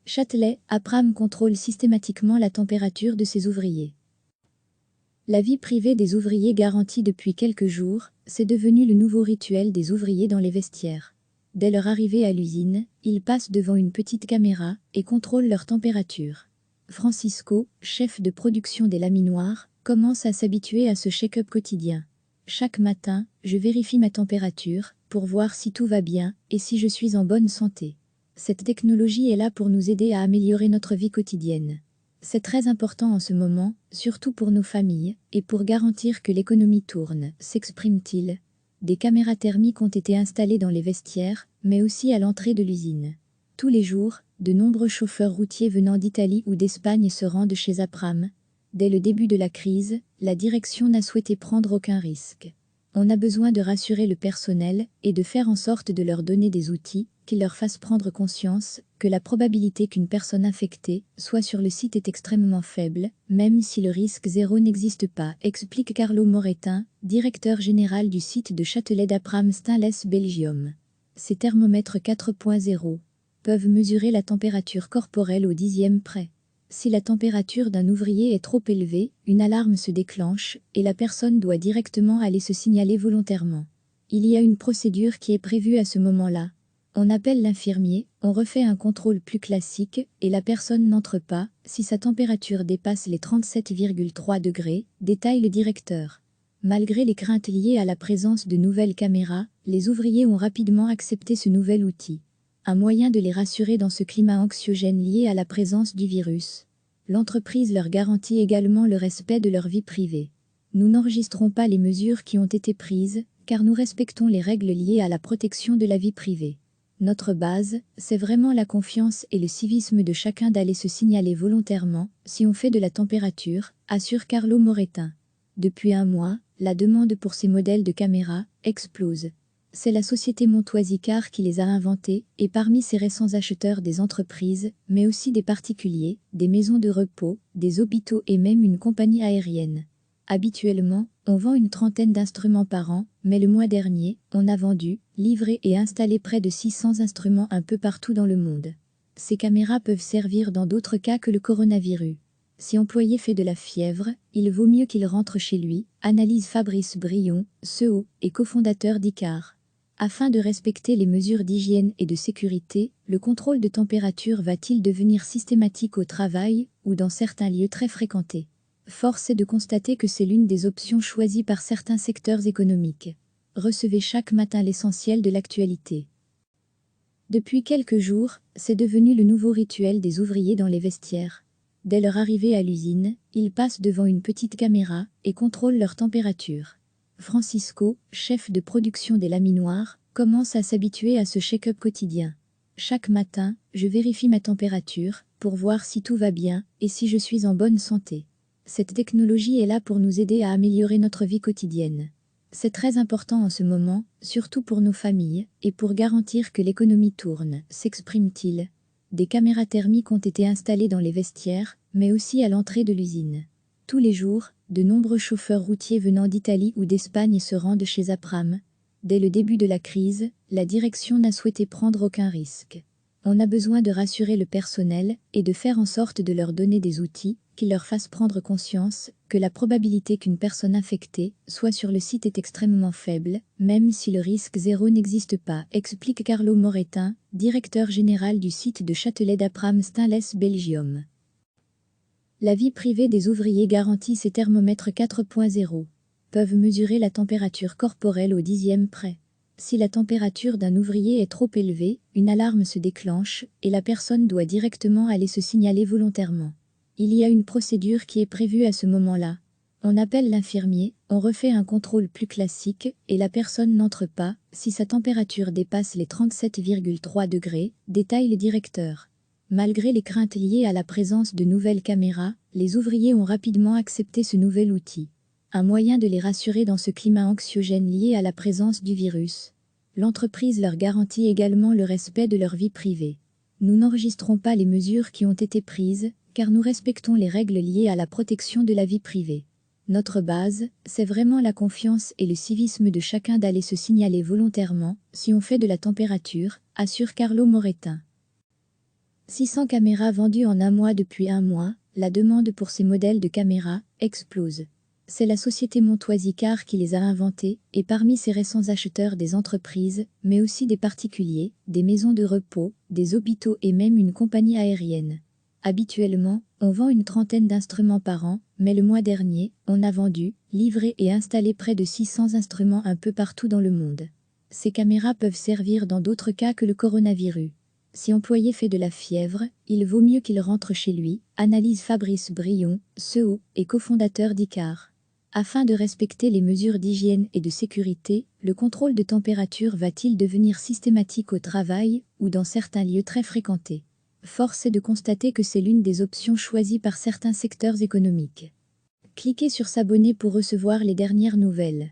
Châtelet, Apraam contrôle systématiquement la température de ses ouvriers. La vie privée des ouvriers garantie depuis quelques jours, c'est devenu le nouveau rituel des ouvriers dans les vestiaires. Dès leur arrivée à l'usine, ils passent devant une petite caméra et contrôlent leur température. Francisco, chef de production des laminoirs, commence à s'habituer à ce check-up quotidien. Chaque matin, je vérifie ma température pour voir si tout va bien et si je suis en bonne santé. Cette technologie est là pour nous aider à améliorer notre vie quotidienne. C'est très important en ce moment, surtout pour nos familles, et pour garantir que l'économie tourne, s'exprime-t-il. Des caméras thermiques ont été installées dans les vestiaires, mais aussi à l'entrée de l'usine. Tous les jours, de nombreux chauffeurs routiers venant d'Italie ou d'Espagne se rendent chez Apraam. Dès le début de la crise, la direction n'a souhaité prendre aucun risque. On a besoin de rassurer le personnel et de faire en sorte de leur donner des outils qui leur fassent prendre conscience que la probabilité qu'une personne infectée soit sur le site est extrêmement faible, même si le risque zéro n'existe pas, explique Carlo Moretin, directeur général du site de Châtelet d'Apraam Stainless Belgium. Ces thermomètres 4.0 peuvent mesurer la température corporelle au dixième près. Si la température d'un ouvrier est trop élevée, une alarme se déclenche et la personne doit directement aller se signaler volontairement. Il y a une procédure qui est prévue à ce moment-là. On appelle l'infirmier, on refait un contrôle plus classique et la personne n'entre pas si sa température dépasse les 37,3 degrés, détaille le directeur. Malgré les craintes liées à la présence de nouvelles caméras, les ouvriers ont rapidement accepté ce nouvel outil. Un moyen de les rassurer dans ce climat anxiogène lié à la présence du virus. L'entreprise leur garantit également le respect de leur vie privée. Nous n'enregistrons pas les mesures qui ont été prises, car nous respectons les règles liées à la protection de la vie privée. Notre base, c'est vraiment la confiance et le civisme de chacun d'aller se signaler volontairement, si on fait de la température, assure Carlo Moretin. Depuis un mois, la demande pour ces modèles de caméras explose. C'est la société Montoise-Icare qui les a inventés, et parmi ces récents acheteurs des entreprises, mais aussi des particuliers, des maisons de repos, des hôpitaux et même une compagnie aérienne. Habituellement, on vend une trentaine d'instruments par an, mais le mois dernier, on a vendu, livré et installé près de 600 instruments un peu partout dans le monde. Ces caméras peuvent servir dans d'autres cas que le coronavirus. Si employé fait de la fièvre, il vaut mieux qu'il rentre chez lui, analyse Fabrice Brion, CEO et cofondateur d'Icare. Afin de respecter les mesures d'hygiène et de sécurité, le contrôle de température va-t-il devenir systématique au travail ou dans certains lieux très fréquentés? Force est de constater que c'est l'une des options choisies par certains secteurs économiques. Recevez chaque matin l'essentiel de l'actualité. Depuis quelques jours, c'est devenu le nouveau rituel des ouvriers dans les vestiaires. Dès leur arrivée à l'usine, ils passent devant une petite caméra et contrôlent leur température. Francisco, chef de production des laminoirs, commence à s'habituer à ce check-up quotidien. Chaque matin, je vérifie ma température pour voir si tout va bien et si je suis en bonne santé. Cette technologie est là pour nous aider à améliorer notre vie quotidienne. C'est très important en ce moment, surtout pour nos familles, et pour garantir que l'économie tourne, s'exprime-t-il. Des caméras thermiques ont été installées dans les vestiaires, mais aussi à l'entrée de l'usine. Tous les jours, de nombreux chauffeurs routiers venant d'Italie ou d'Espagne se rendent chez Apraam. Dès le début de la crise, la direction n'a souhaité prendre aucun risque. On a besoin de rassurer le personnel et de faire en sorte de leur donner des outils qui leur fassent prendre conscience que la probabilité qu'une personne infectée soit sur le site est extrêmement faible, même si le risque zéro n'existe pas, explique Carlo Moretin, directeur général du site de Châtelet d'Apraam Stainless Belgium. La vie privée des ouvriers garantit ces thermomètres 4.0 peuvent mesurer la température corporelle au dixième près. Si la température d'un ouvrier est trop élevée, une alarme se déclenche et la personne doit directement aller se signaler volontairement. Il y a une procédure qui est prévue à ce moment-là. On appelle l'infirmier, on refait un contrôle plus classique et la personne n'entre pas si sa température dépasse les 37,3 degrés, détaille le directeur. Malgré les craintes liées à la présence de nouvelles caméras, les ouvriers ont rapidement accepté ce nouvel outil. Un moyen de les rassurer dans ce climat anxiogène lié à la présence du virus. L'entreprise leur garantit également le respect de leur vie privée. Nous n'enregistrons pas les mesures qui ont été prises, car nous respectons les règles liées à la protection de la vie privée. Notre base, c'est vraiment la confiance et le civisme de chacun d'aller se signaler volontairement, si on fait de la température, assure Carlo Moretin. 600 caméras vendues en un mois. Depuis un mois, la demande pour ces modèles de caméras explose. C'est la société Montoise Icare qui les a inventés, et parmi ces récents acheteurs des entreprises, mais aussi des particuliers, des maisons de repos, des hôpitaux et même une compagnie aérienne. Habituellement, on vend une trentaine d'instruments par an, mais le mois dernier, on a vendu, livré et installé près de 600 instruments un peu partout dans le monde. Ces caméras peuvent servir dans d'autres cas que le coronavirus. Si employé fait de la fièvre, il vaut mieux qu'il rentre chez lui, analyse Fabrice Brion, CEO et cofondateur d'Icare. Afin de respecter les mesures d'hygiène et de sécurité, le contrôle de température va-t-il devenir systématique au travail ou dans certains lieux très fréquentés? Force est de constater que c'est l'une des options choisies par certains secteurs économiques. Cliquez sur s'abonner pour recevoir les dernières nouvelles.